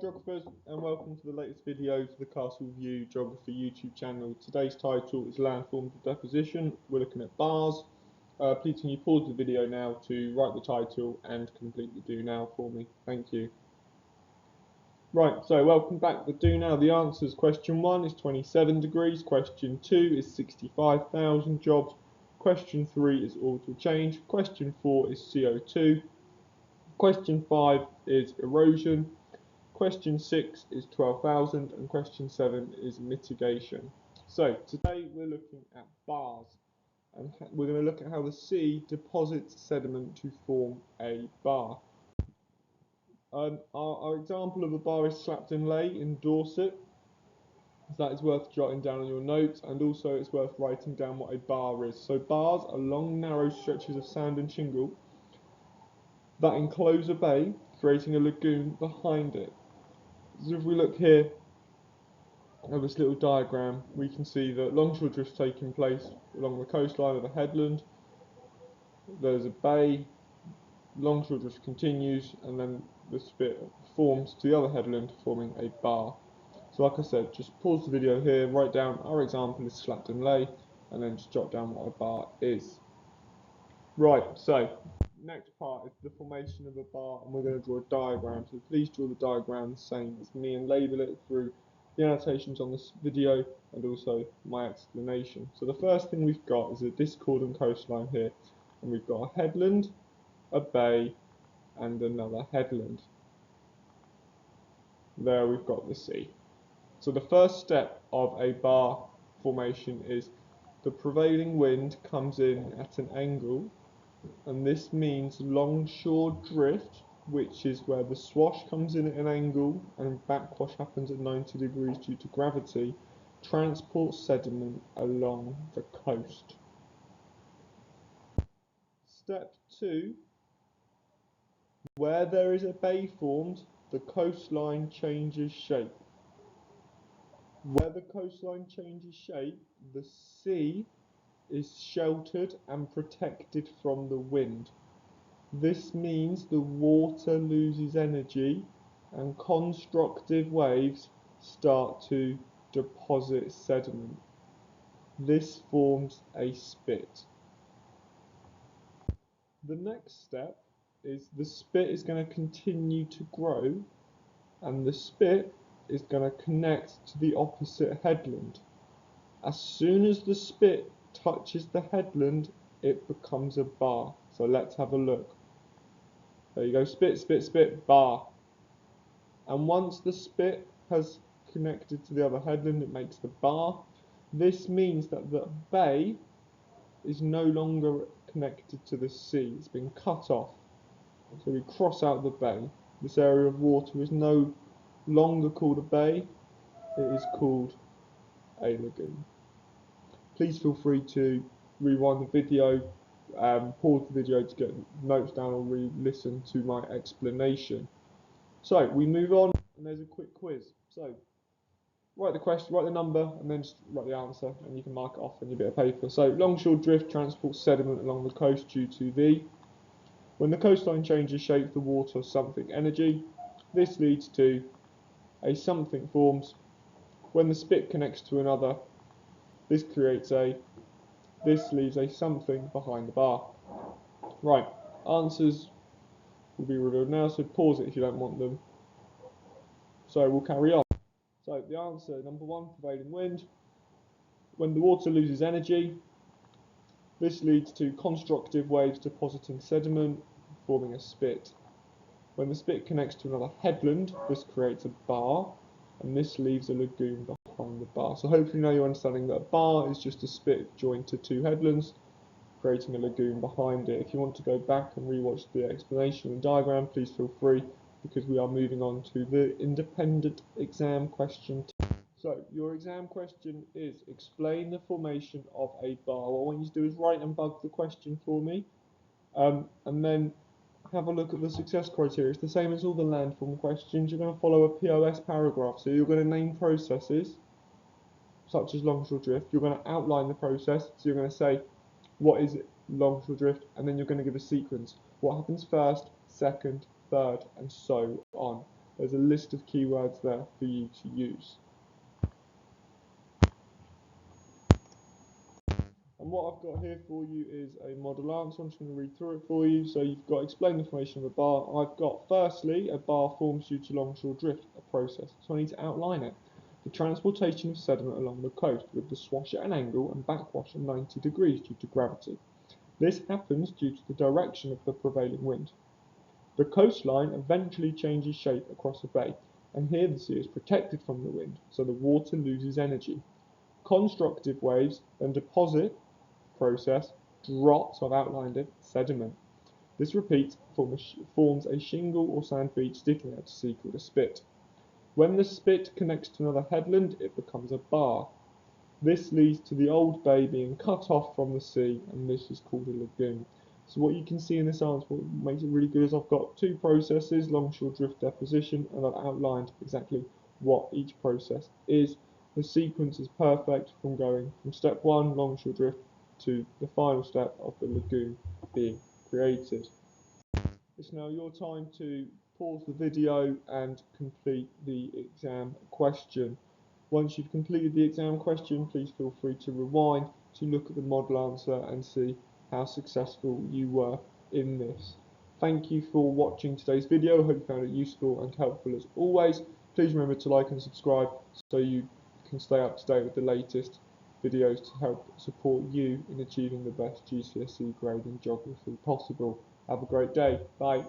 geographers, and welcome to the latest video for the Castle View Geography YouTube channel. Today's title is Landforms of Deposition. We're looking at bars. Please can you pause the video now to write the title and complete the do now for me. Thank you. Right, so welcome back to the do now. The answers: question 1 is 27 degrees, question 2 is 65,000 jobs, question 3 is orbital change, question 4 is CO2, question 5 is erosion, question 6 is 12,000 and question 7 is mitigation. So today we're looking at bars, and we're going to look at how the sea deposits sediment to form a bar. Our example of a bar is Slapton Lay in Dorset. So that is worth jotting down on your notes, and also it's worth writing down what a bar is. So bars are long narrow stretches of sand and shingle that enclose a bay, creating a lagoon behind it. So if we look here at this little diagram, we can see that longshore drift taking place along the coastline of a headland. There's a bay, longshore drift continues, and then the spit forms to the other headland, forming a bar. So like I said, just pause the video here, write down our example is Slapton Lay, and then just jot down what a bar is. Right, so next part is the formation of a bar, and we're going to draw a diagram. So please draw the diagram the same as me and label it through the annotations on this video and also my explanation. So the first thing we've got is a discordant coastline here, and we've got a headland, a bay, and another headland. There we've got the sea. So the first step of a bar formation is the prevailing wind comes in at an angle, and this means longshore drift, which is where the swash comes in at an angle and backwash happens at 90 degrees due to gravity, transports sediment along the coast. Step 2, where there is a bay formed, the coastline changes shape. Where the coastline changes shape, the sea is sheltered and protected from the wind. This means the water loses energy and constructive waves start to deposit sediment. This forms a spit. The next step is the spit is going to continue to grow, and the spit is going to connect to the opposite headland. As soon as the spit touches the headland, it becomes a bar. So let's have a look. There you go, spit, spit, spit, bar. And once the spit has connected to the other headland, it makes the bar. This means that the bay is no longer connected to the sea. It's been cut off. So we cross out the bay. This area of water is no longer called a bay. It is called a lagoon. Please feel free to rewind the video, pause the video to get notes down, or re-listen to my explanation. So we move on, and there's a quick quiz. So write the question, write the number, and then just write the answer, and you can mark it off on your bit of paper. So longshore drift transports sediment along the coast due to the. When the coastline changes shape, the water has something energy. This leads to a something forms. When the spit connects to another, this creates a. This leaves a something behind the bar. Right, answers will be revealed now, so pause it if you don't want them. So we'll carry on. So the answer, number 1, prevailing wind. When the water loses energy, this leads to constructive waves depositing sediment, forming a spit. When the spit connects to another headland, this creates a bar, and this leaves a lagoon behind the bar. So hopefully now you're understanding that a bar is just a spit joined to two headlands, creating a lagoon behind it. If you want to go back and rewatch the explanation and diagram, please feel free, because we are moving on to the independent exam question. So your exam question is, explain the formation of a bar. What I want you to do is write and bug the question for me, and then have a look at the success criteria. It's the same as all the landform questions. You're going to follow a POS paragraph. So you're going to name processes, such as longshore drift. You're going to outline the process. So you're going to say, what is longshore drift? And then you're going to give a sequence. What happens first, second, third, and so on. there's a list of keywords there for you to use. And what I've got here for you is a model answer. I'm just going to read through it for you. So you've got explain the formation of a bar. I've got firstly, a bar forms due to longshore drift, a process. So I need to outline it. The transportation of sediment along the coast with the swash at an angle and backwash at 90 degrees due to gravity. This happens due to the direction of the prevailing wind. The coastline eventually changes shape across a bay, and here the sea is protected from the wind, so the water loses energy. Constructive waves then deposit process drops, I've outlined it, sediment. This repeat forms a shingle or sand beach sticking out to sea called a spit. When the spit connects to another headland, it becomes a bar. This leads to the old bay being cut off from the sea, and this is called a lagoon. So what you can see in this answer, what makes it really good, is I've got two processes, longshore drift deposition, and I've outlined exactly what each process is. The sequence is perfect from going from step 1, longshore drift, to the final step of the lagoon being created. It's now your time to pause the video and complete the exam question. Once you've completed the exam question, please feel free to rewind to look at the model answer and see how successful you were in this. Thank you for watching today's video. I hope you found it useful and helpful as always. Please remember to like and subscribe so you can stay up to date with the latest videos to help support you in achieving the best GCSE grade in geography possible. Have a great day. Bye.